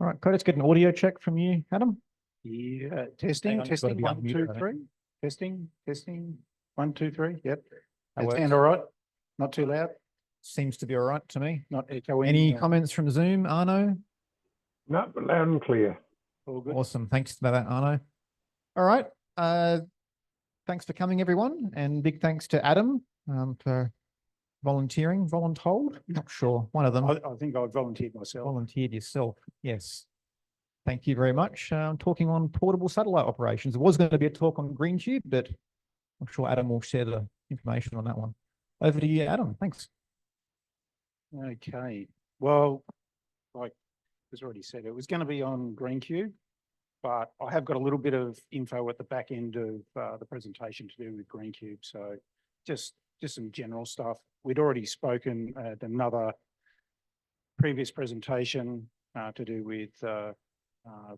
All right, could I just get an audio check from you, Adam? Yeah, testing, testing, 1, 2, 3. Testing, 1, 2, 3. Yep. That sound all right? Not too loud? Seems to be all right to me. Not echoing? Any comments from Zoom, Arno? No, but loud and clear. All good. Awesome. Thanks for that, Arno. All right. Thanks for coming, everyone. And big thanks to Adam for voluntold. Not sure. One of them. I think I volunteered myself. Volunteered yourself. Yes. Thank you very much. Talking on portable satellite operations. There was going to be a talk on GreenCube, but I'm sure Adam will share the information on that one. Over to you, Adam. Thanks. Okay. Well, like was already said, it was going to be on GreenCube, but I have got a little bit of info at the back end of the presentation to do with GreenCube. So just some general stuff. We'd already spoken at another previous presentation to do with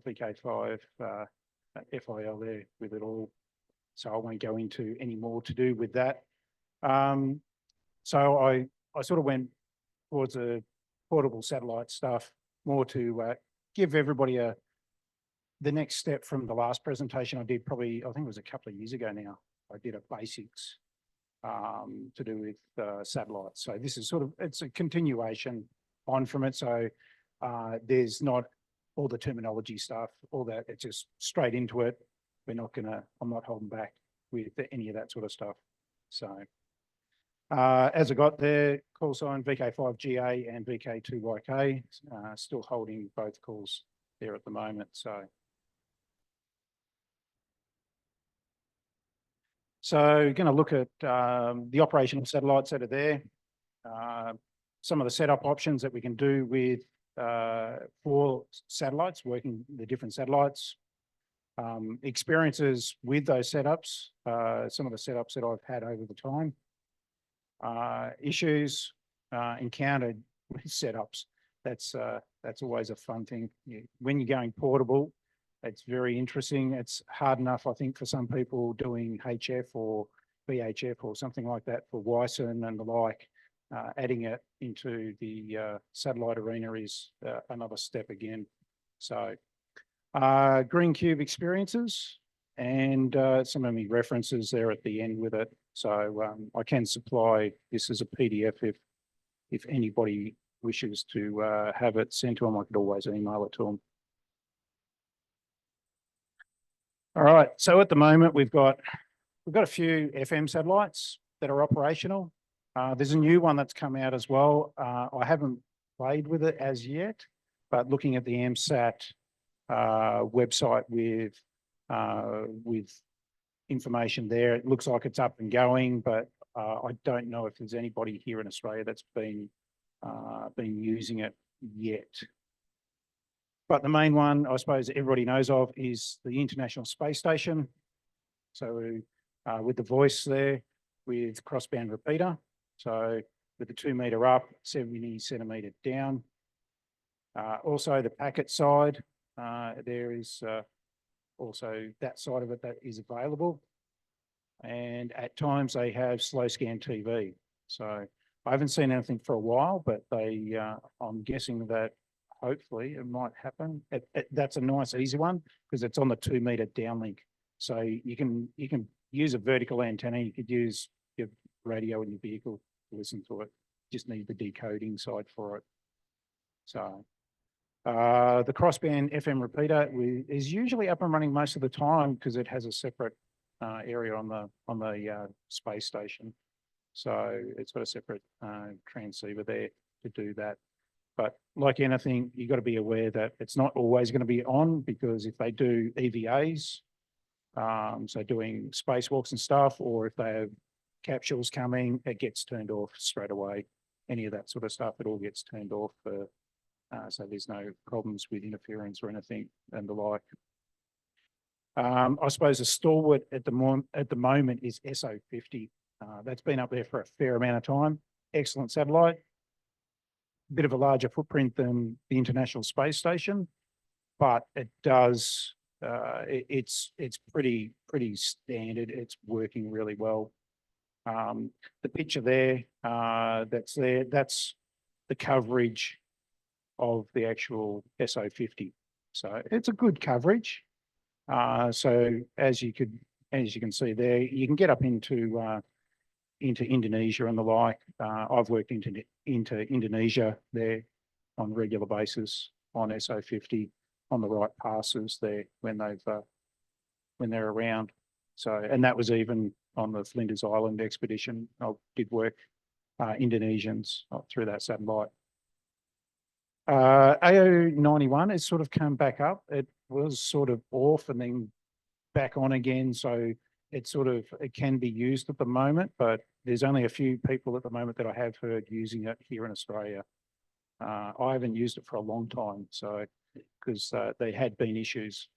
VK5 FIL there with it all. So I won't go into any more to do with that. So I sort of went towards the portable satellite stuff more to give everybody the next step from the last presentation I did probably, I think it was a couple of years ago now. I did a basics to do with satellites. So this is sort of, it's a continuation on from it. So there's not all the terminology stuff, all that, it's just straight into it. I'm not holding back with any of that sort of stuff. So as I got there, call sign VK5GA and VK2YK, still holding both calls there at the moment. So going to look at the operational satellites that are there, some of the setup options that we can do with for satellites, working the different satellites, experiences with those setups, some of the setups that I've had over the time, issues encountered with setups. That's always a fun thing. When you're going portable, it's very interesting. It's hard enough, I think, for some people doing HF or VHF or something like that for WISN and the like. Adding it into the satellite arena is another step again. So GreenCube experiences and some of my references there at the end with it. So I can supply this as a PDF if anybody wishes to have it sent to them. I could always email it to them. All right, so at the moment we've got a few FM satellites that are operational. There's a new one that's come out as well. I haven't played with it as yet, but looking at the AMSAT website with information there, it looks like it's up and going, but I don't know if there's anybody here in Australia that's been using it yet. But the main one, I suppose everybody knows of, is the International Space Station. So with the voice there, with crossband repeater. So with the 2 meter up, 70 centimeter down. Also the packet side, there is also that side of it that is available. And at times they have slow scan TV. So I haven't seen anything for a while, but I'm guessing that hopefully it might happen. That's a nice easy one because it's on the 2 meter downlink. So you can use a vertical antenna. You could use your radio in your vehicle to listen to it. Just need the decoding side for it. So the crossband FM repeater is usually up and running most of the time because it has a separate area on the space station. So it's got a separate transceiver there to do that. But like anything, you've got to be aware that it's not always going to be on because if they do EVAs, so doing spacewalks and stuff, or if they have capsules coming, it gets turned off straight away. Any of that sort of stuff, it all gets turned off. So there's no problems with interference or anything and the like. I suppose a stalwart at the moment is SO50. That's been up there for a fair amount of time. Excellent satellite. Bit of a larger footprint than the International Space Station, but it does. It's pretty standard. It's working really well. The picture there, that's the coverage of the actual SO50. So it's a good coverage. So as you can see there, you can get up into Indonesia and the like. I've worked into Indonesia there on a regular basis on SO50 on the right passes there when they're around. So, and that was even on the Flinders Island expedition. I did work Indonesians through that satellite. AO91 has sort of come back up. It was sort of off and then back on again. So it can be used at the moment, but there's only a few people at the moment that I have heard using it here in Australia. I haven't used it for a long time, so because there had been issues.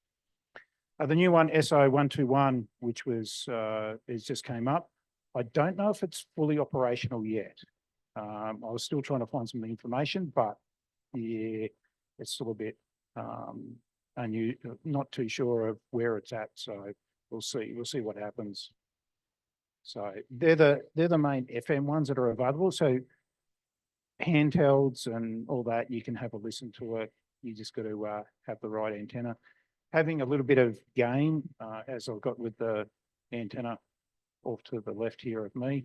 The new one, SO121, which is just came up. I don't know if it's fully operational yet. I was still trying to find some information, but yeah, it's still a bit not too sure of where it's at. So we'll see what happens. So they're the main FM ones that are available. So handhelds and all that, you can have a listen to it. You just got to have the right antenna. Having a little bit of gain, as I've got with the antenna off to the left here of me.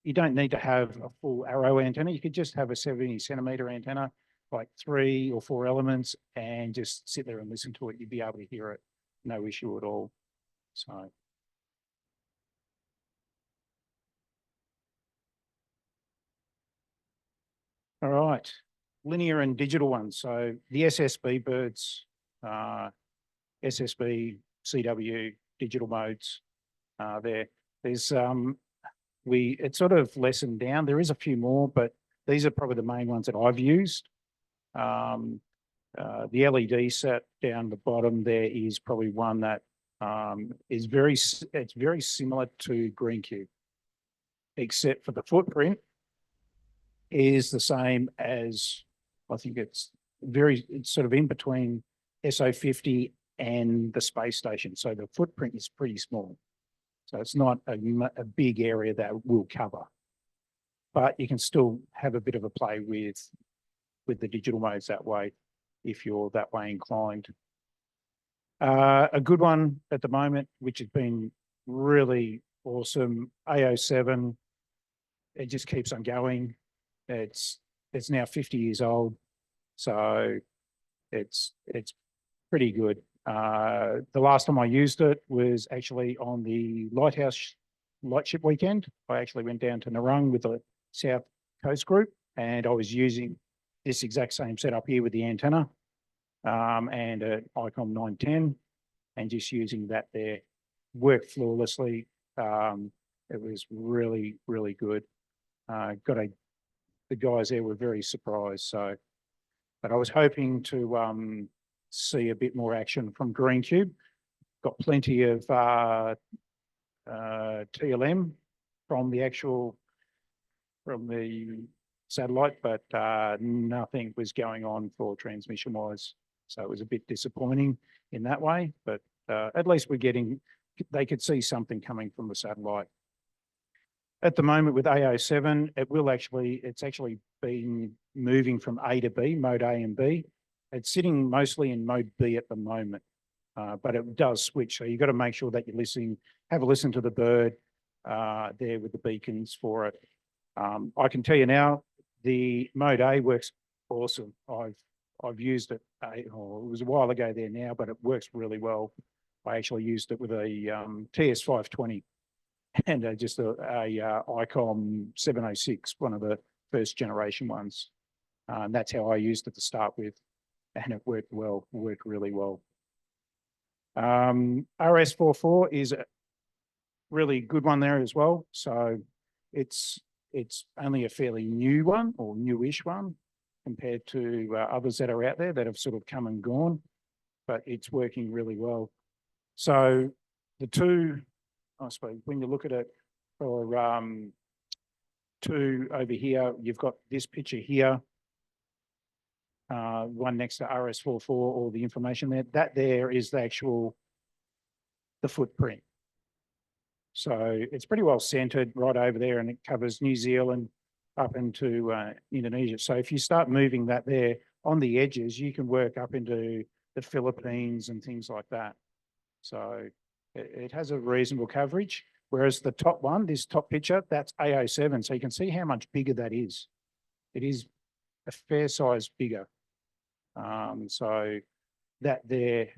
You don't need to have a full arrow antenna. You could just have a 70 centimeter antenna, like 3 or 4 elements, and just sit there and listen to it. You'd be able to hear it, no issue at all. So. All right, linear and digital ones. So the SSB birds, SSB, CW, digital modes, there's it's sort of lessened down. There is a few more, but these are probably the main ones that I've used. The LED set down the bottom there is probably one that it's very similar to GreenCube, except for the footprint is the same as, I think it's sort of in between SO50 and the space station. So the footprint is pretty small. So it's not a big area that will cover, but you can still have a bit of a play with the digital modes that way, if you're that way inclined. A good one at the moment, which has been really awesome, AO7, it just keeps on going. It's now 50 years old, so it's pretty good. The last time I used it was actually on the Lighthouse Lightship weekend. I actually went down to Narung with the South Coast group, and I was using this exact same setup here with the antenna and an ICOM 910, and just using that there. Worked flawlessly. It was really, really good. The guys there were very surprised. So, but I was hoping to see a bit more action from GreenCube. Got plenty of TLM from the satellite, but nothing was going on for transmission wise. So it was a bit disappointing in that way, but at least they could see something coming from the satellite. At the moment with AO7, it's actually been moving from A to B, mode A and B. It's sitting mostly in mode B at the moment, but it does switch. So you've got to make sure that you're have a listen to the bird there with the beacons for it. I can tell you now, the mode A works awesome. I've used it, it was a while ago there now, but it works really well. I actually used it with a TS520 and just a ICOM 706, one of the first generation ones. And that's how I used it to start with, and it worked well, worked really well. RS44 is a really good one there as well. So it's only a fairly new one, or newish one, compared to others that are out there that have sort of come and gone, but it's working really well. So the two, I suppose, when you look at it for two over here, you've got this picture here, one next to RS44, all the information there. That there is the footprint. So it's pretty well centered right over there, and it covers New Zealand, up into Indonesia. So if you start moving that there on the edges, you can work up into the Philippines and things like that. So it has a reasonable coverage. Whereas the top one, this top picture, that's AO7. So you can see how much bigger that is. It is a fair size bigger. So that there,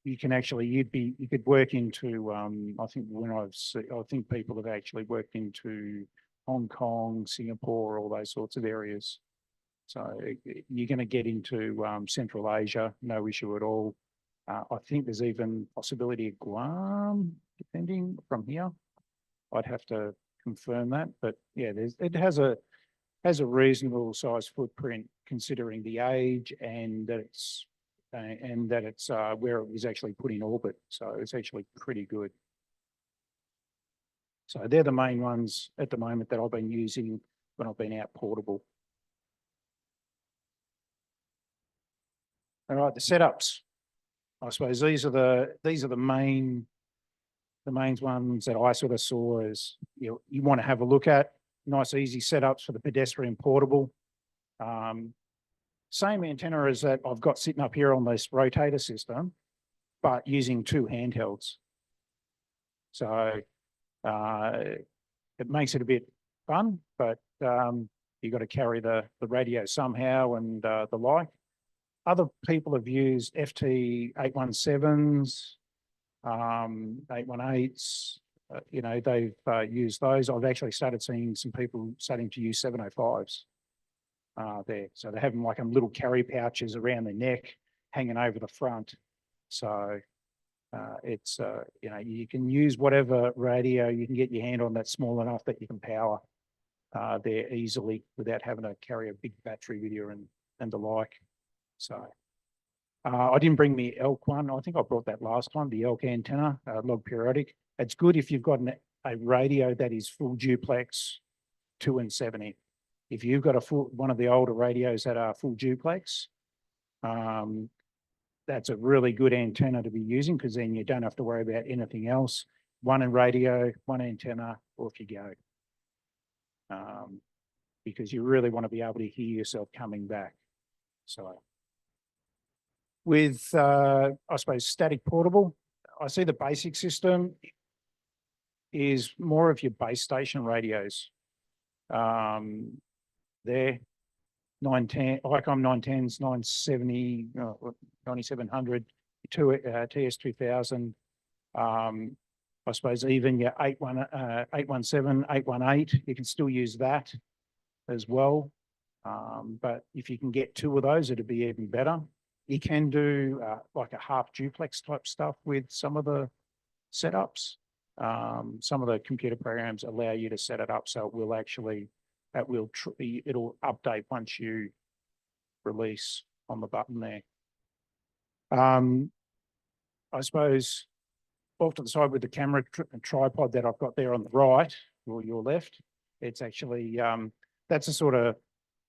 you can actually, you could work into, I think people have actually worked into Hong Kong, Singapore, all those sorts of areas. So you're going to get into Central Asia, no issue at all. I think there's even possibility of Guam, depending from here. I'd have to confirm that, but yeah, it has a reasonable size footprint considering the age and that it's where it was actually put in orbit. So it's actually pretty good. So they're the main ones at the moment that I've been using when I've been out portable. All right, the setups. I suppose these are the main ones that I sort of saw as you want to have a look at. Nice, easy setups for the pedestrian portable. Same antenna as that I've got sitting up here on this rotator system, but using two handhelds. So it makes it a bit fun, but you've got to carry the radio somehow and the like. Other people have used FT817s, 818s, they've used those. I've actually started seeing some people starting to use 705s there. So they're having like little carry pouches around their neck, hanging over the front. So it's, you can use whatever radio you can get your hand on that's small enough that you can power there easily without having to carry a big battery with you and the like. So I didn't bring the elk one. I think I brought that last time, the elk antenna, log periodic. It's good if you've got a radio that is full duplex 2 and 70. If you've got one of the older radios that are full duplex, that's a really good antenna to be using because then you don't have to worry about anything else. One in radio, one antenna, off you go. Because you really want to be able to hear yourself coming back. So with, I suppose, static portable, I see the basic system is more of your base station radios. There, 910, ICOM 910s, 970, 9700, TS2000. I suppose even your 817, 818, you can still use that as well. But if you can get two of those, it'd be even better. You can do like a half duplex type stuff with some of the setups. Some of the computer programs allow you to set it up so it will actually, it'll update once you release on the button there. I suppose off to the side with the camera tripod that I've got there on the right or your left, it's actually, that's a sort of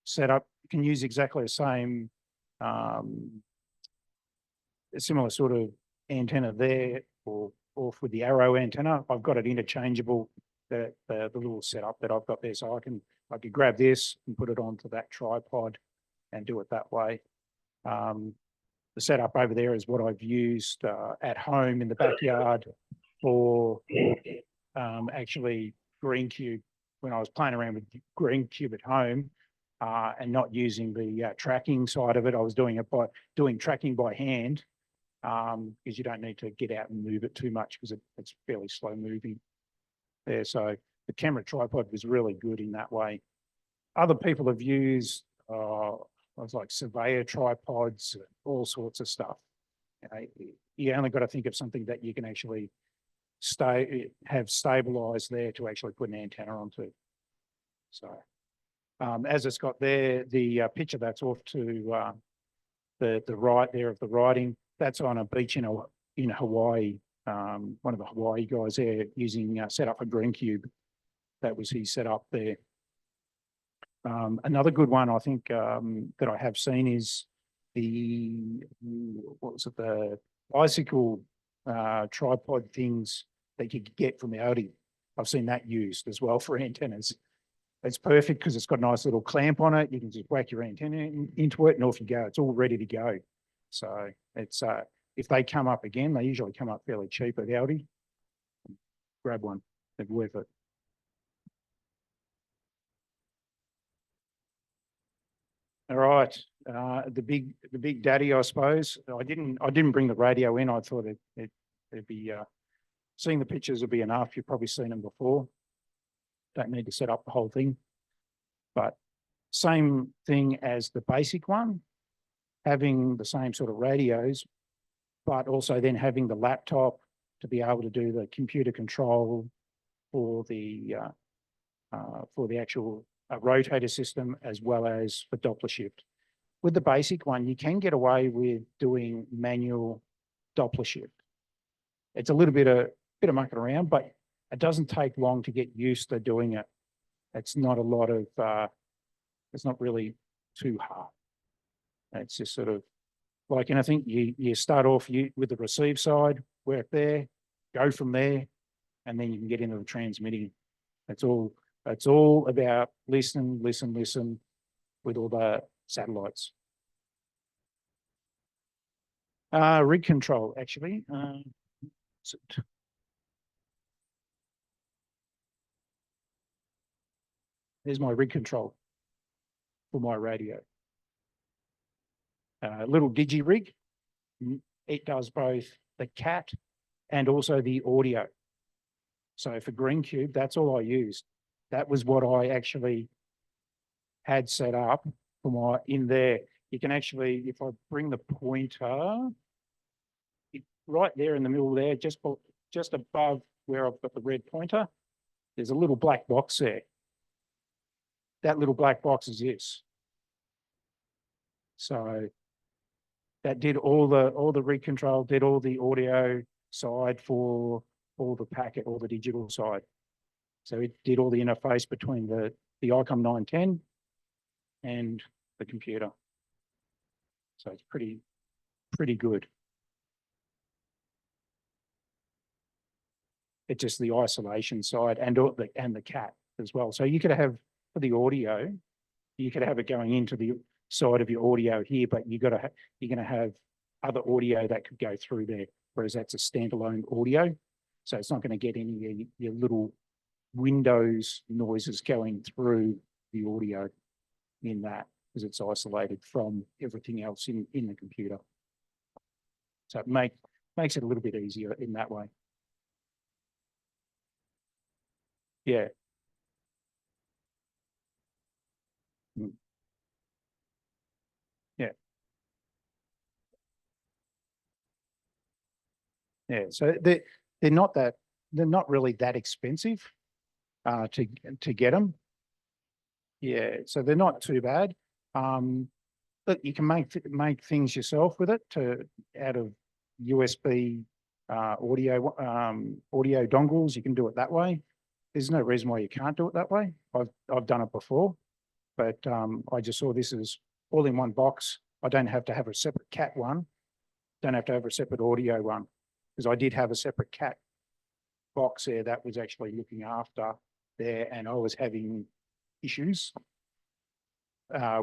setup. You can use exactly the same, a similar sort of antenna there or off with the arrow antenna. I've got it interchangeable, the little setup that I've got there. So I could grab this and put it onto that tripod and do it that way. The setup over there is what I've used at home in the backyard for actually green cube when I was playing around with green cube at home and not using the tracking side of it. I was doing tracking by hand because you don't need to get out and move it too much because it's fairly slow moving there. So the camera tripod was really good in that way. Other people have used like surveyor tripods, all sorts of stuff. You only got to think of something that you can actually have stabilized there to actually put an antenna onto. So as it's got there, the picture that's off to the right there of the writing, that's on a beach in Hawaii. One of the Hawaii guys there using set up a green cube. That was his setup there. Another good one I think that I have seen is the bicycle tripod things that you could get from Audi. I've seen that used as well for antennas. it's perfect because it's got a nice little clamp on it. You can just whack your antenna into it and off you go. It's all ready to go. So it's, if they come up again, they usually come up fairly cheap at Aldi. Grab one, they're worth it. All right, the big daddy, I suppose. I didn't bring the radio in. I thought it'd be, seeing the pictures would be enough. You've probably seen them before. Don't need to set up the whole thing, but same thing as the basic one, having the same sort of radios, but also then having the laptop to be able to do the computer control for the actual rotator system, as well as for Doppler shift. With the basic one, you can get away with doing manual Doppler shift. It's a little bit of mucking around, but it doesn't take long to get used to doing it. It's not a lot of, it's not really too hard. It's just sort of like anything, you start off with the receive side, work there, go from there, and then you can get into the transmitting. It's all about listen with all the satellites. Rig control, actually. There's my rig control for my radio. Little digi rig. It does both the cat and also the audio. So for GreenCube, that's all I used. That was what I actually had set up for my in there. You can actually, if I bring the pointer, right there in the middle there, just above where I've got the red pointer, there's a little black box there. That little black box is this. So that did all the rig control, did all the audio side for all the packet, all the digital side. So it did all the interface between the ICOM 910 and the computer. So it's pretty good. It's just the isolation side and the cat as well. So you could have, for the audio, you could have it going into the side of your audio here, but you're going to have other audio that could go through there, whereas that's a standalone audio. So it's not going to get any of your little Windows noises going through the audio in that, because it's isolated from everything else in the computer. So it makes it a little bit easier in that way. Yeah. Yeah. Yeah. So they're not really that expensive to get them. Yeah. So they're not too bad. But you can make things yourself with it out of USB audio dongles. You can do it that way. There's no reason why you can't do it that way. I've done it before, but I just saw this as all in one box. I don't have to have a separate cat one. Don't have to have a separate audio one, because I did have a separate cat box there that was actually looking after there, and I was having issues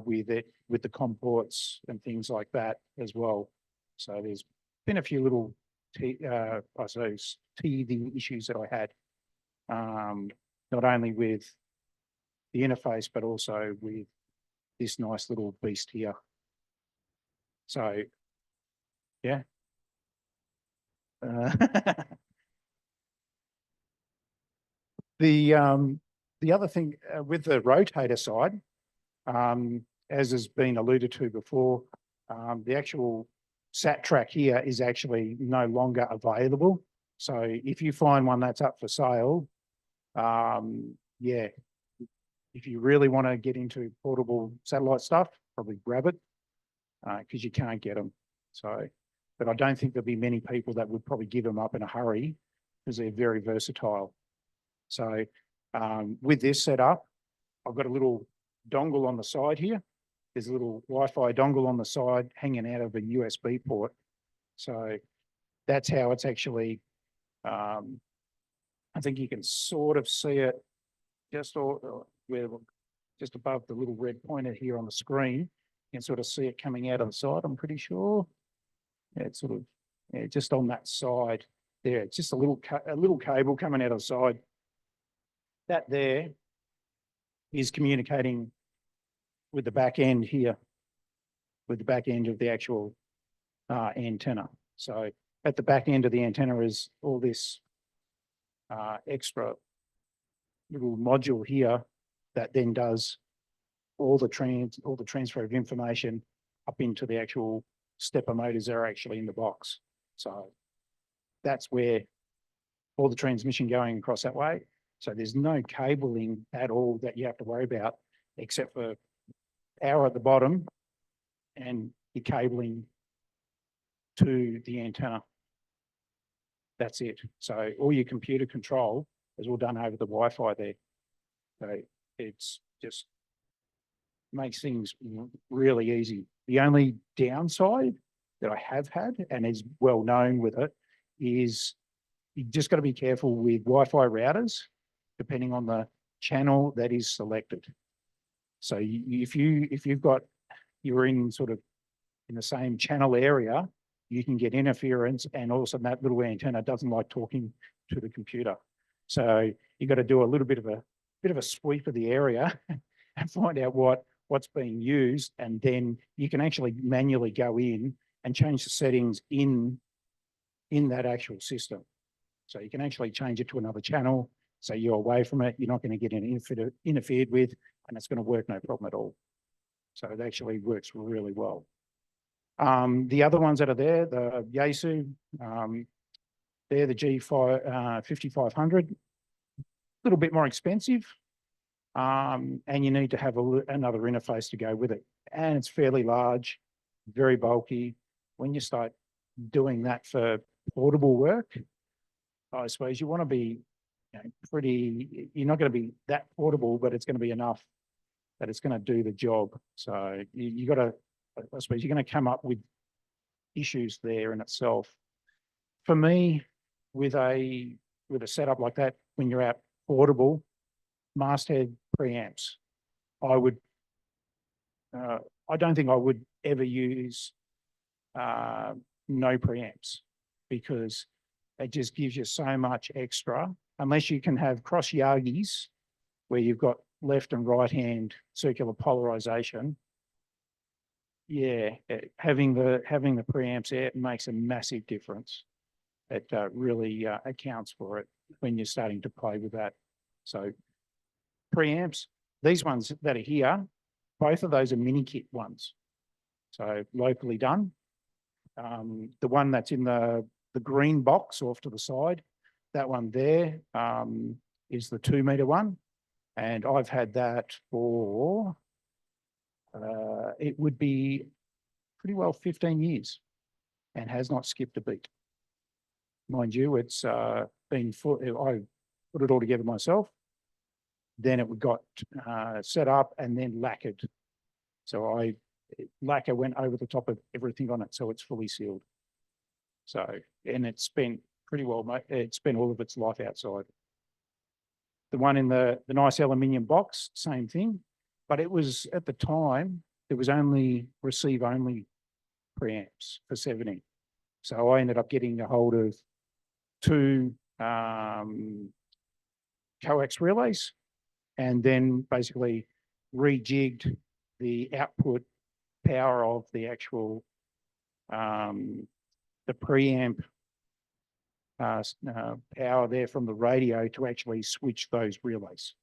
with it, with the COM ports and things like that as well. So there's been a few little I suppose teething issues that I had, not only with the interface, but also with this nice little beast here. So, yeah. The other thing with the rotator side, as has been alluded to before, the actual sat track here is actually no longer available. So if you find one that's up for sale, yeah, if you really want to get into portable satellite stuff, probably grab it, because you can't get them. So, but I don't think there'll be many people that would probably give them up in a hurry, because they're very versatile. So with this setup, I've got a little dongle on the side here. There's a little Wi-Fi dongle on the side hanging out of a USB port. So that's how it's actually, I think you can sort of see it just all, where just above the little red pointer here on the screen, you can sort of see it coming out of the side, I'm pretty sure. Yeah, it's sort of, yeah, just on that side there. It's just a little cable coming out of the side. That there is communicating with the back end here, with the back end of the actual antenna. So at the back end of the antenna is all this extra little module here that then does all the transfer of information up into the actual stepper motors that are actually in the box. So that's where all the transmission going across that way. So there's no cabling at all that you have to worry about, except for power at the bottom and your cabling to the antenna. That's it. So all your computer control is all done over the Wi-Fi there. So it's just makes things really easy. The only downside that I have had, and is well known with it, is you just got to be careful with Wi-Fi routers, depending on the channel that is selected. So if you're in sort of in the same channel area, you can get interference, and all of a sudden that little antenna doesn't like talking to the computer. So you got to do a little bit of a sweep of the area and find out what's being used, and then you can actually manually go in and change the settings in that actual system. So you can actually change it to another channel, so you're away from it, you're not going to get interfered with, and it's going to work no problem at all. So it actually works really well. The other ones that are there, the Yaesu, they're the G5500, a little bit more expensive, and you need to have another interface to go with it. And it's fairly large, very bulky. When you start doing that for portable work, I suppose you want to be you're not going to be that portable, but it's going to be enough that it's going to do the job. So you got to, I suppose you're going to come up with issues there in itself. For me, with a setup like that, when you're out portable, masthead preamps, I don't think I would ever use no preamps, because it just gives you so much extra, unless you can have cross Yagis where you've got left and right hand circular polarization. Yeah, having the preamps there makes a massive difference. It really accounts for it when you're starting to play with that. So preamps, these ones that are here, both of those are mini kit ones. So locally done. The one that's in the green box off to the side, that one there is the 2 meter one. And I've had that for, it would be pretty well 15 years and has not skipped a beat. Mind you, it's been I put it all together myself. Then it got set up and then lacquered. So lacquer went over the top of everything on it, so it's fully sealed. So, and it spent pretty well, it spent all of its life outside. The one in the nice aluminium box, same thing, but it was, at the time, it was only receive-only preamps for 70. So I ended up getting a hold of 2 coax relays, and then basically rejigged the output power of the actual the preamp power there from the radio to actually switch those relays.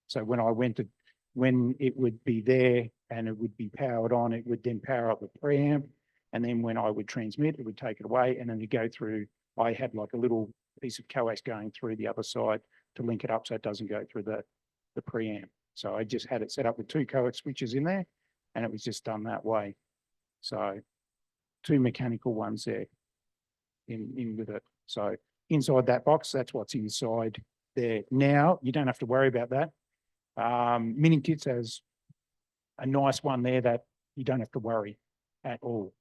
So when it would be there and it would be powered on, it would then power up the preamp, and then when I would transmit, it would take it away, and then you go through. I had like a little piece of coax going through the other side to link it up so it doesn't go through the preamp. So I just had it set up with 2 coax switches in there, and it was just done that way. So 2 mechanical ones there in with it. So inside that box, that's what's inside there. Now you don't have to worry about that. Mini Kits has a nice one there that you don't have to worry at all.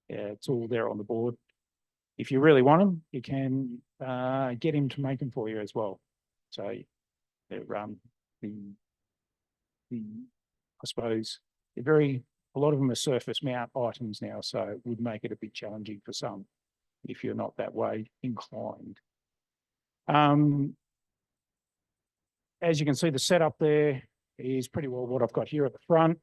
Yeah, it's all there on the board. If you really want them, you can get him to make them for you as well. So they're I suppose, a lot of them are surface mount items now, so it would make it a bit challenging for some if you're not that way inclined. As you can see, the setup there is pretty well what I've got here at the front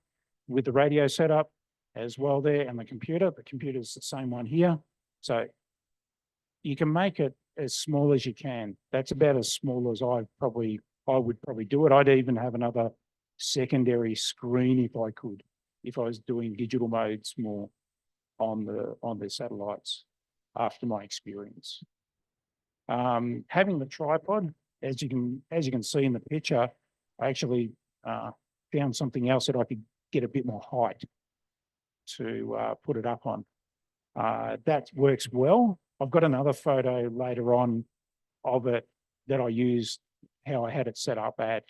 with the radio setup as well there and the computer. The computer is the same one here. So you can make it as small as you can. That's about as small as I would probably do it. I'd even have another secondary screen if I could, if I was doing digital modes more on the satellites after my experience. Having the tripod, as you can see in the picture, I actually found something else that I could get a bit more height to put it up on. That works well. I've got another photo later on of it that I used, how I had it set up at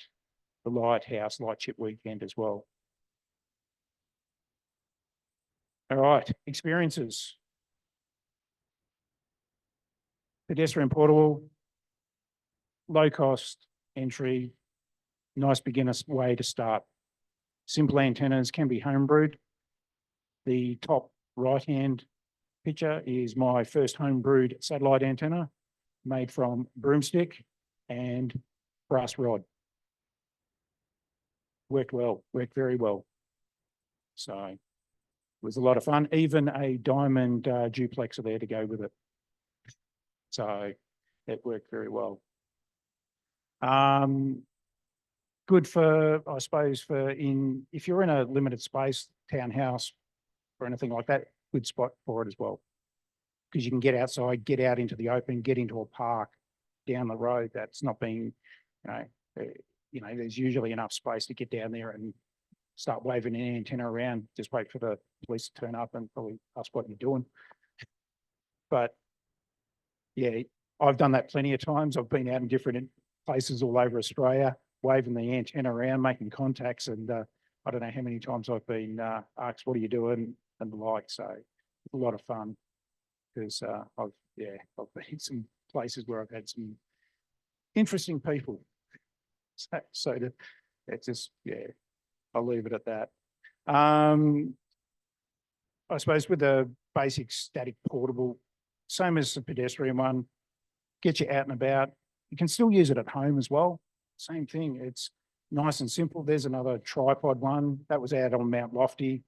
the Lighthouse Lightship Weekend as well. All right, experiences. Pedestrian portable, low cost entry, nice beginner's way to start. Simple antennas can be homebrewed. The top right-hand picture is my first homebrewed satellite antenna made from broomstick and brass rod. Worked well, worked very well. So it was a lot of fun. Even a diamond duplexer there to go with it. So it worked very well. Good for, I suppose, if you're in a limited space, townhouse or anything like that, good spot for it as well. Because you can get outside, get out into the open, get into a park down the road that's not being, there's usually enough space to get down there and start waving an antenna around. Just wait for the police to turn up and probably ask what you're doing. But yeah, I've done that plenty of times. I've been out in different places all over Australia, waving the antenna around, making contacts, and I don't know how many times I've been asked, "What are you doing?" and the like. So it's a lot of fun because I've been some places where I've had some interesting people. It's just, yeah, I'll leave it at that. I suppose with the basic static portable, same as the pedestrian one, get you out and about. You can still use it at home as well. Same thing. It's nice and simple. There's another tripod one that was out on Mount Lofty.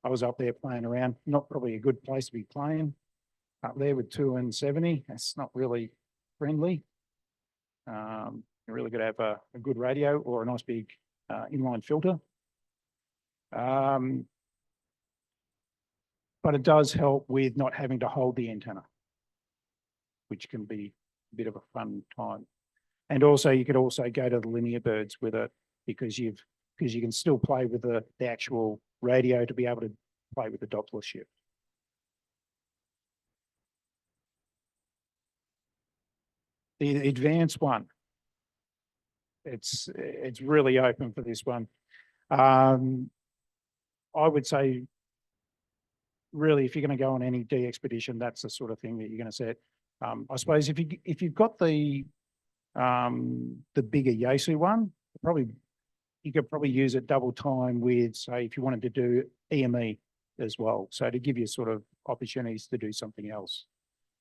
I was up there playing around. Not probably a good place to be playing up there with 270. That's not really friendly. You're really got to have a good radio or a nice big inline filter. But it does help with not having to hold the antenna, which can be a bit of a fun time. And also, you could also go to the linear birds with it because you can still play with the actual radio to be able to play with the Doppler shift. The advanced one, it's really open for this one. I would say, really, if you're going to go on any expedition, that's the sort of thing that you're going to set. I suppose if you've got the bigger Yaesu one, you could probably use it double time with, say, if you wanted to do EME as well. So to give you sort of opportunities to do something else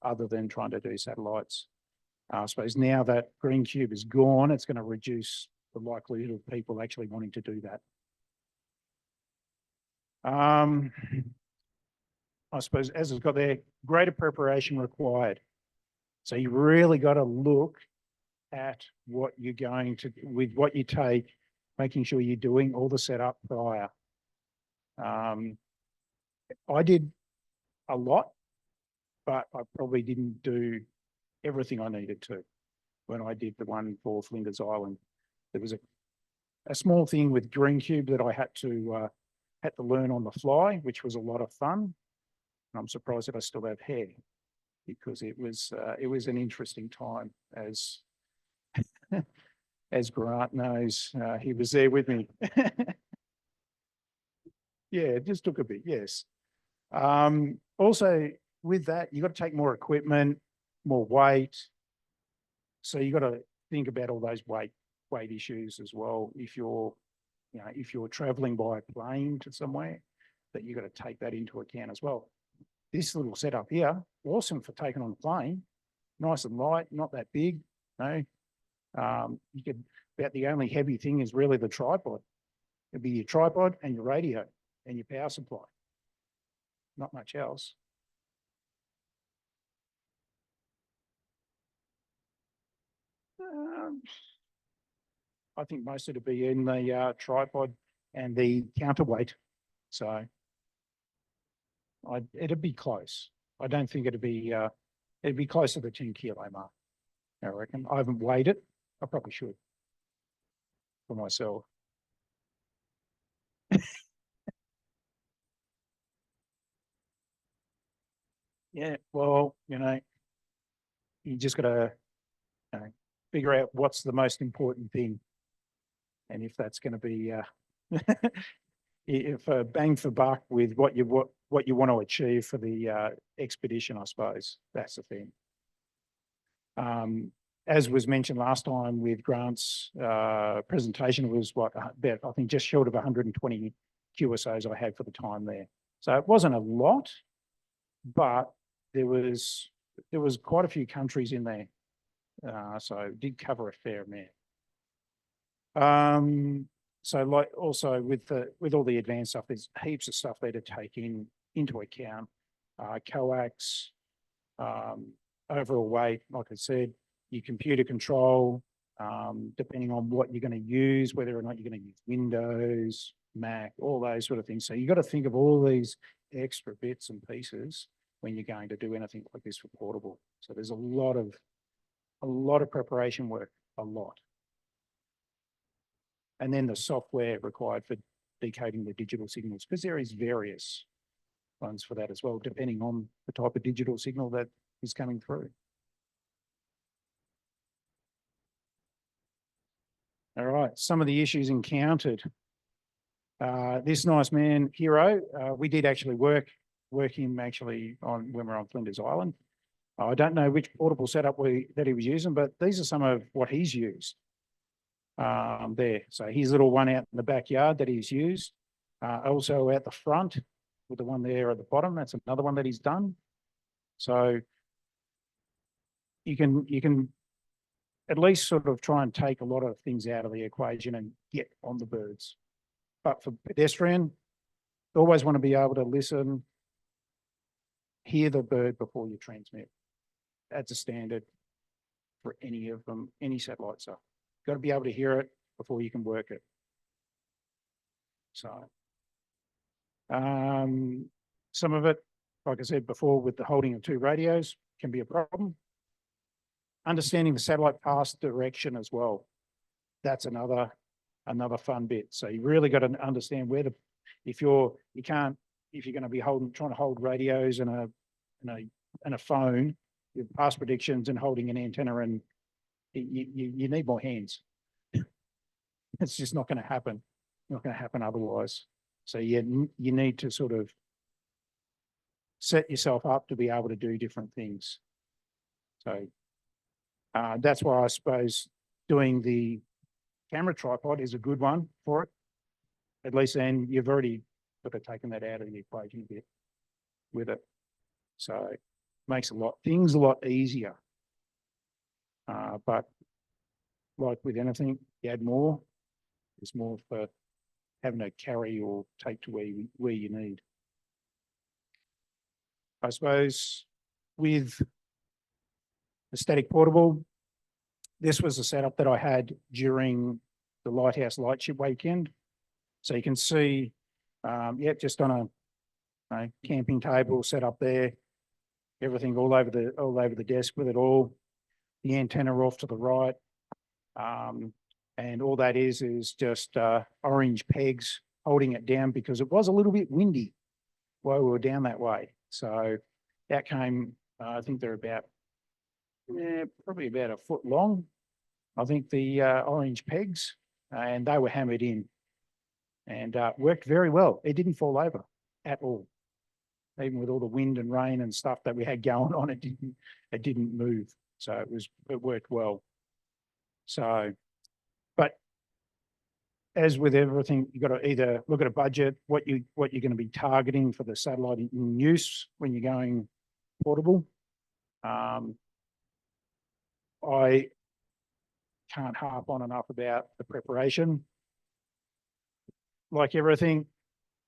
other than trying to do satellites. I suppose now that Green Cube is gone, it's going to reduce the likelihood of people actually wanting to do that. I suppose, as it's got there, greater preparation required. So you really got to look at what you're going to, with what you take, making sure you're doing all the setup prior. I did a lot, but I probably didn't do everything I needed to when I did the one for Flinders Island. There was a small thing with Green Cube that I had to learn on the fly, which was a lot of fun. And I'm surprised that I still have hair because it was an interesting time, as Grant knows. He was there with me. Yeah, it just took a bit, yes. Also, with that, you've got to take more equipment, more weight. So you've got to think about all those weight issues as well if you're you know, if you're traveling by plane to somewhere, that you've got to take that into account as well. This little setup here, awesome for taking on a plane, nice and light, not that big, you know. You could, about the only heavy thing is really the tripod. It'd be your tripod and your radio and your power supply. Not much else. I think most of it would be in the tripod and the counterweight. So it'd be close. I don't think it'd be close to the 10 kilo mark, I reckon. I haven't weighed it. I probably should for myself. Yeah, well, you know, you just got to figure out what's the most important thing. And if that's going to be, if bang for buck with what you want to achieve for the expedition, I suppose that's the thing. As was mentioned last time with Grant's presentation, it was what about, I think, just short of 120 QSOs I had for the time there. So it wasn't a lot, but there was quite a few countries in there, so it did cover a fair amount. So like also with all the advanced stuff, there's heaps of stuff there to take into account. Coax, overall weight, like I said, your computer control, depending on what you're going to use, whether or not you're going to use Windows, Mac, all those sort of things. So you've got to think of all these extra bits and pieces when you're going to do anything like this for portable. So there's a lot of preparation work, a lot. And then the software required for decoding the digital signals, because there is various ones for that as well, depending on the type of digital signal that is coming through. All right, some of the issues encountered. This nice man, Hero, we did actually work him actually on when we were on Flinders Island. I don't know which portable setup that he was using, but these are some of what he's used there. So his little one out in the backyard that he's used. Also at the front with the one there at the bottom, that's another one that he's done. So you can at least sort of try and take a lot of things out of the equation and get on the birds. But for pedestrian, you always want to be able to listen, hear the bird before you transmit. That's a standard for any of them, any satellite stuff. You've got to be able to hear it before you can work it. So some of it, like I said before, with the holding of two radios can be a problem. Understanding the satellite path direction as well. That's another fun bit. So you really got to understand where if you're going to be trying to hold radios and a phone with path predictions and holding an antenna, and you need more hands. It's just not going to happen. Not going to happen otherwise. So you need to sort of set yourself up to be able to do different things. So that's why I suppose doing the camera tripod is a good one for it. At least then you've already sort of taken that out of the equation a bit with it. So it makes things a lot easier. But like with anything, you add more, there's more for having to carry or take to where you need. I suppose with the static portable, this was a setup that I had during the Lighthouse Lightship weekend. So you can see, just on a camping table set up there, everything all over the desk with it all, the antenna off to the right, and all that is just orange pegs holding it down because it was a little bit windy while we were down that way. So that came, I think they're about, probably about a foot long. I think the orange pegs, and they were hammered in and worked very well. It didn't fall over at all. Even with all the wind and rain and stuff that we had going on, it didn't move. So it worked well. So, but as with everything, you got to either look at a budget, what you're going to be targeting for the satellite in use when you're going portable. I can't harp on enough about the preparation. Like everything,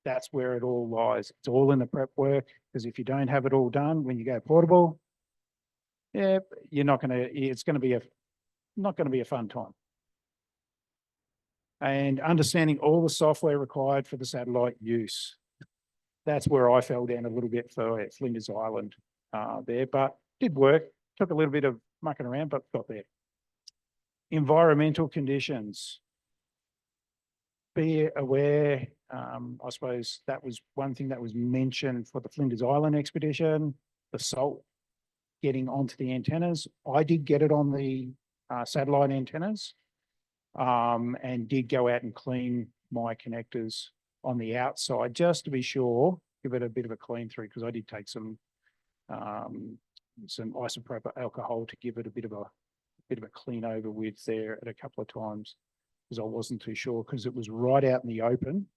that's where it all lies. It's all in the prep work, because if you don't have it all done when you go portable, yeah, you're not going to, it's going to be not going to be a fun time. And understanding all the software required for the satellite use. That's where I fell down a little bit for Flinders Island there, but did work. Took a little bit of mucking around, but got there. Environmental conditions. Be aware, I suppose that was one thing that was mentioned for the Flinders Island expedition, the salt getting onto the antennas. I did get it on the satellite antennas and did go out and clean my connectors on the outside just to be sure, give it a bit of a clean through, because I did take some isopropyl alcohol to give it a bit of a clean over with there at a couple of times, because I wasn't too sure, because it was right out in the open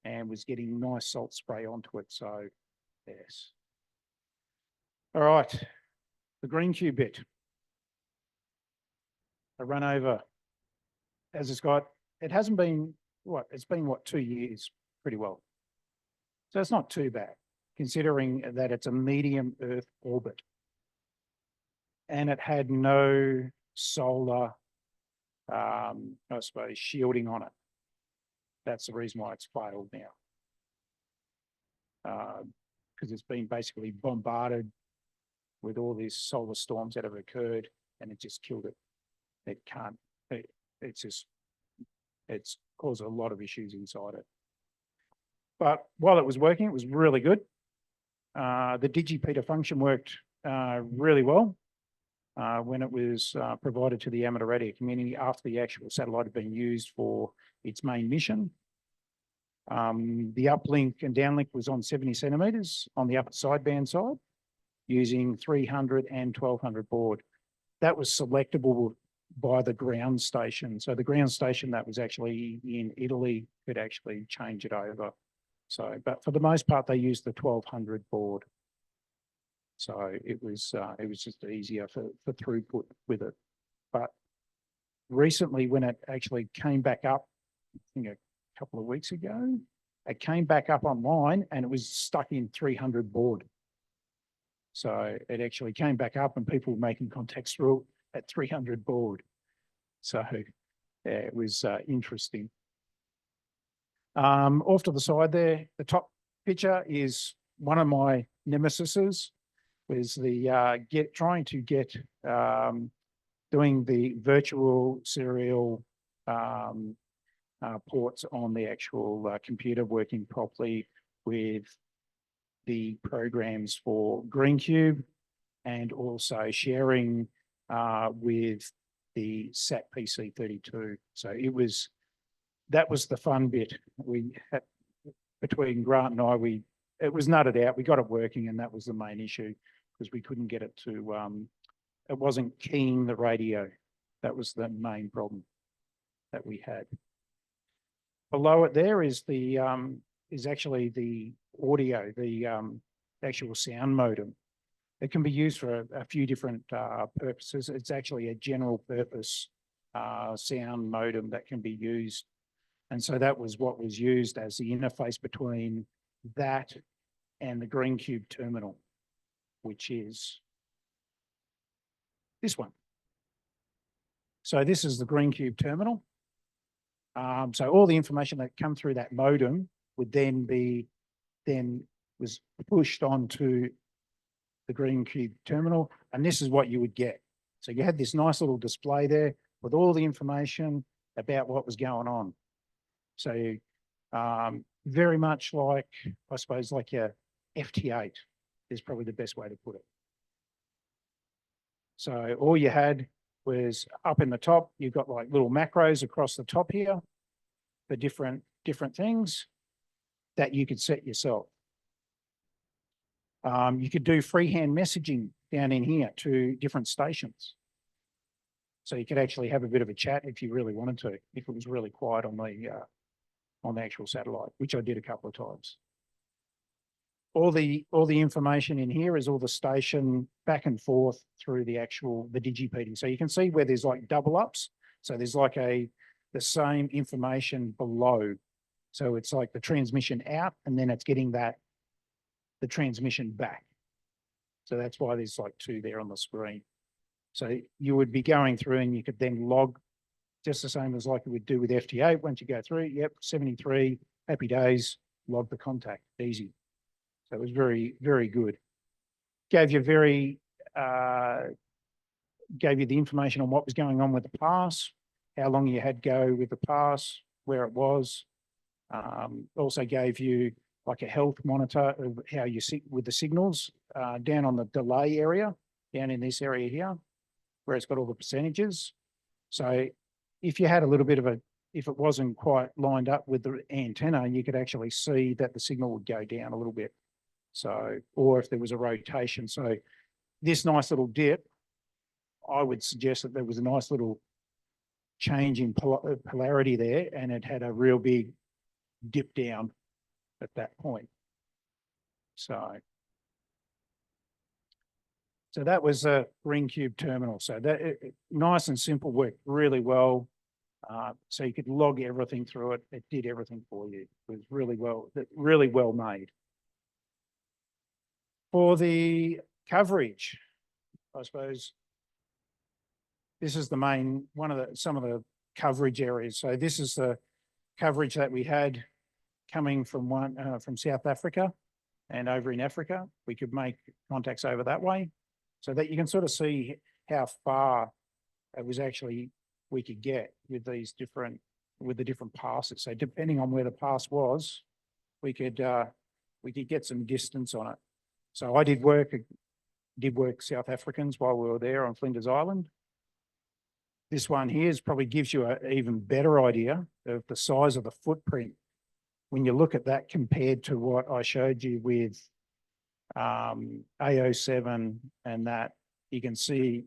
and was getting nice salt spray onto it. So yes. All right, the green cube bit. I run over, as it's got, it hasn't been, it's been 2 years pretty well. So it's not too bad, considering that it's a medium Earth orbit. And it had no solar, I suppose, shielding on it. That's the reason why it's failed now. Because it's been basically bombarded with all these solar storms that have occurred, and it just killed it. It can't, it's caused a lot of issues inside it. But while it was working, it was really good. The digipeater function worked really well when it was provided to the amateur radio community after the actual satellite had been used for its main mission. The uplink and downlink was on 70 centimeters on the upper sideband side, using 300 and 1200 baud. That was selectable by the ground station. So the ground station that was actually in Italy could actually change it over. So, but for the most part, they used the 1200 baud. So it was just easier for throughput with it. But recently, when it actually came back up, I think a couple of weeks ago, it came back up online and it was stuck in 300 baud. So it actually came back up and people were making contacts through at 300 baud. So yeah, it was interesting. Off to the side there, the top picture is one of my nemesises, was the trying to get doing the virtual serial ports on the actual computer, working properly with the programs for GreenCube, and also sharing with the SAT PC32. So that was the fun bit. We had, between Grant and I, it was nutted out. We got it working, and that was the main issue, because we couldn't get it to, it wasn't keying the radio. That was the main problem that we had. Below it there is actually the audio, the actual sound modem. It can be used for a few different purposes. It's actually a general purpose sound modem that can be used. And so that was what was used as the interface between that and the GreenCube terminal, which is this one. So this is the GreenCube terminal. So all the information that come through that modem would was pushed onto the GreenCube terminal, and this is what you would get. So you had this nice little display there with all the information about what was going on. So very much like, I suppose, like your FT8 is probably the best way to put it. So all you had was up in the top, you've got like little macros across the top here for different things that you could set yourself. You could do freehand messaging down in here to different stations. So you could actually have a bit of a chat if you really wanted to, if it was really quiet on the actual satellite, which I did a couple of times. All the information in here is all the station back and forth through the digipeating. So you can see where there's like double ups. So there's like the same information below. So it's like the transmission out, and then it's getting the transmission back. So that's why there's like two there on the screen. So you would be going through and you could then log just the same as like you would do with FT8. Once you go through, yep, 73, happy days, log the contact, easy. So it was very, very good. Gave you the information on what was going on with the pass, how long you had go with the pass, where it was. Also gave you like a health monitor of how you sit with the signals down on the delay area, down in this area here, where it's got all the percentages. So if you had a little bit of if it wasn't quite lined up with the antenna, you could actually see that the signal would go down a little bit. So, or if there was a rotation. So this nice little dip, I would suggest that there was a nice little change in polarity there, and it had a real big dip down at that point. So that was a Green Cube terminal. So that nice and simple, worked really well. So you could log everything through it. It did everything for you. It was really well made. For the coverage, I suppose this is the main some of the coverage areas. So this is the coverage that we had coming from from South Africa and over in Africa. We could make contacts over that way, so that you can sort of see how far it was actually we could get with the different passes. So depending on where the pass was, we could get some distance on it. So I did work South Africans while we were there on Flinders Island. This one here probably gives you an even better idea of the size of the footprint when you look at that compared to what I showed you with AO7 and that. You can see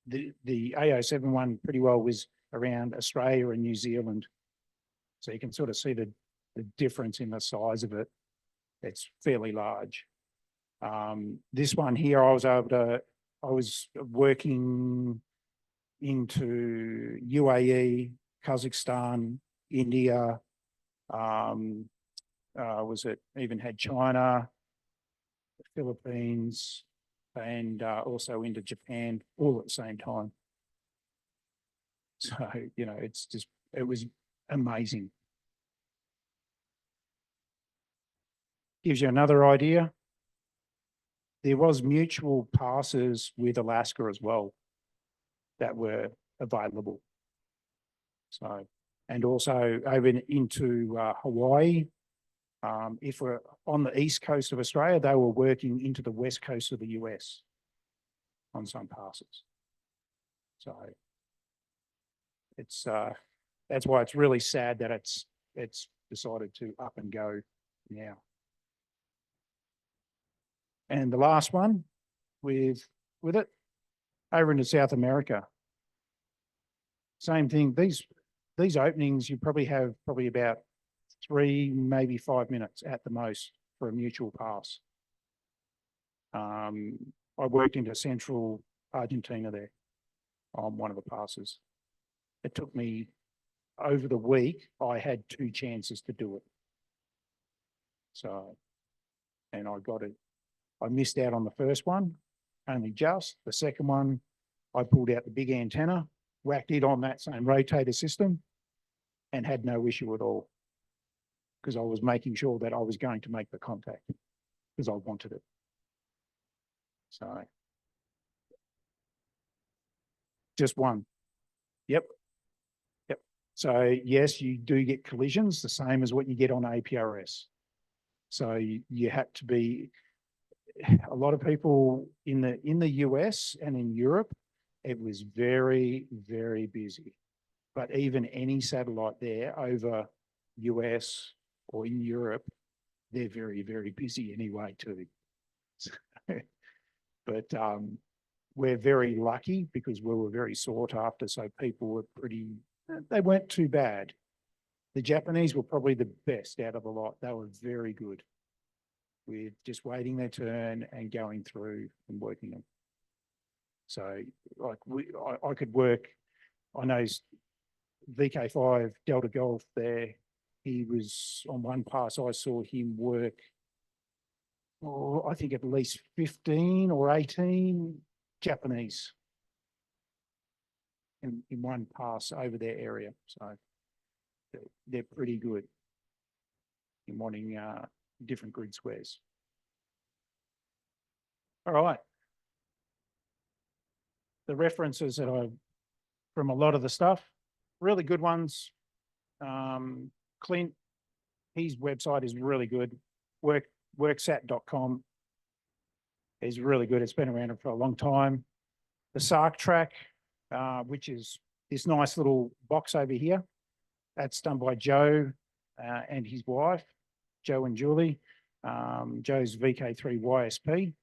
the AO7 one pretty well was around Australia and New Zealand. So you can sort of see the difference in the size of it. It's fairly large. This one here, I was working into UAE, Kazakhstan, India, even had China, the Philippines, and also into Japan, all at the same time. So, you know, it was amazing. Gives you another idea. There was mutual passes with Alaska as well that were available. So, and also over into Hawaii. If we're on the east coast of Australia, they were working into the west coast of the US on some passes. So it's that's why it's really sad that it's decided to up and go now. And the last one with it, over into South America. Same thing. These openings, you probably have about 3, maybe 5 minutes at the most for a mutual pass. I worked into central Argentina there on one of the passes. It took me over the week, I had 2 chances to do it. So, and I got it. I missed out on the first one, only just. The second one, I pulled out the big antenna, whacked it on that same rotator system, and had no issue at all, because I was making sure that I was going to make the contact because I wanted it. So, just one. Yep. So yes, you do get collisions, the same as what you get on APRS. So you had to be, a lot of people in the US and in Europe, it was very, very busy. But even any satellite there over US or in Europe, they're very, very busy anyway too. But we're very lucky because we were very sought after, so people were they weren't too bad. The Japanese were probably the best out of the lot. They were very good with just waiting their turn and going through and working them. So like I could work, I know VK5 Delta Golf there, he was on one pass, I saw him work, I think at least 15 or 18 Japanese in one pass over their area. So they're pretty good in wanting different grid squares. All right. The references that from a lot of the stuff, really good ones. Clint, his website is really good. Worksat.com is really good. It's been around for a long time. The SARC track, which is this nice little box over here, that's done by Joe and his wife, Joe and Julie. Joe's VK3YSP.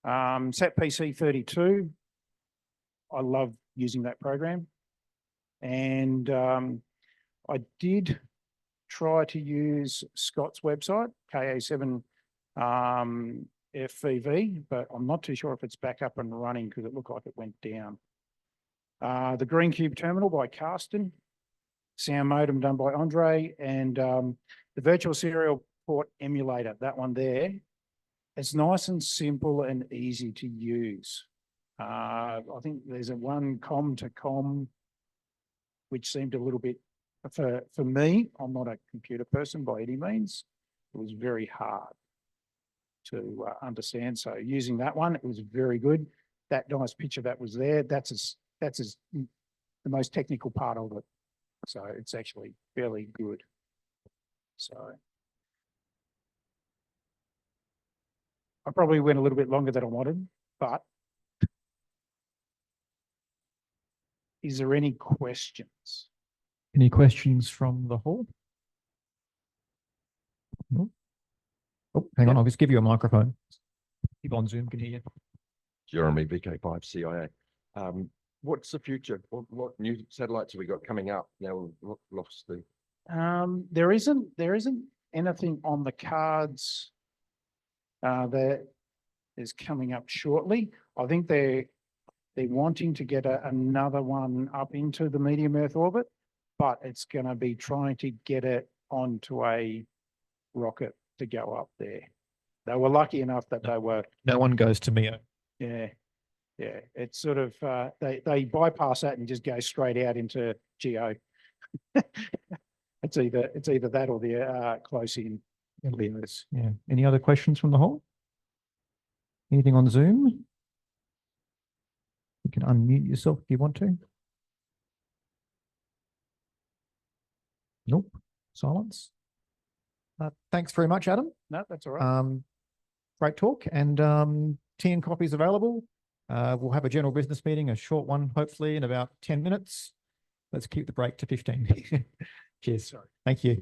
SatPC 32. I love using that program. And I did try to use Scott's website, KA7 FVV, but I'm not too sure if it's back up and running because it looked like it went down. The Green Cube Terminal by Karsten, sound modem done by Andre, and the virtual serial port emulator, that one there. It's nice and simple and easy to use. I think there's a one com to com, which seemed a little bit, for me, I'm not a computer person by any means. It was very hard to understand. So using that one, it was very good. That nice picture that was there, that's the most technical part of it. So it's actually fairly good. So I probably went a little bit longer than I wanted, but is there any questions? Any questions from the hall? No. Oh, hang on, I'll just give you a microphone. People on Zoom can hear you. Jeremy VK5GA. What's the future? What new satellites have we got coming up? Now we've lost the. There isn't anything on the cards that is coming up shortly. I think they're wanting to get another one up into the medium Earth orbit, but it's going to be trying to get it onto a rocket to go up there. They were lucky enough that they were. No one goes to MEO. Yeah. Yeah, it's sort of, they bypass that and just go straight out into GEO. It's either that or the close in. Yeah. Any other questions from the hall? Anything on Zoom? You can unmute yourself if you want to. Nope. Silence. Thanks very much, Adam. No, that's all right. Great talk, and tea and coffee is available. We'll have a general business meeting, a short one, hopefully in about 10 minutes. Let's keep the break to 15. Cheers. Sorry. Thank you.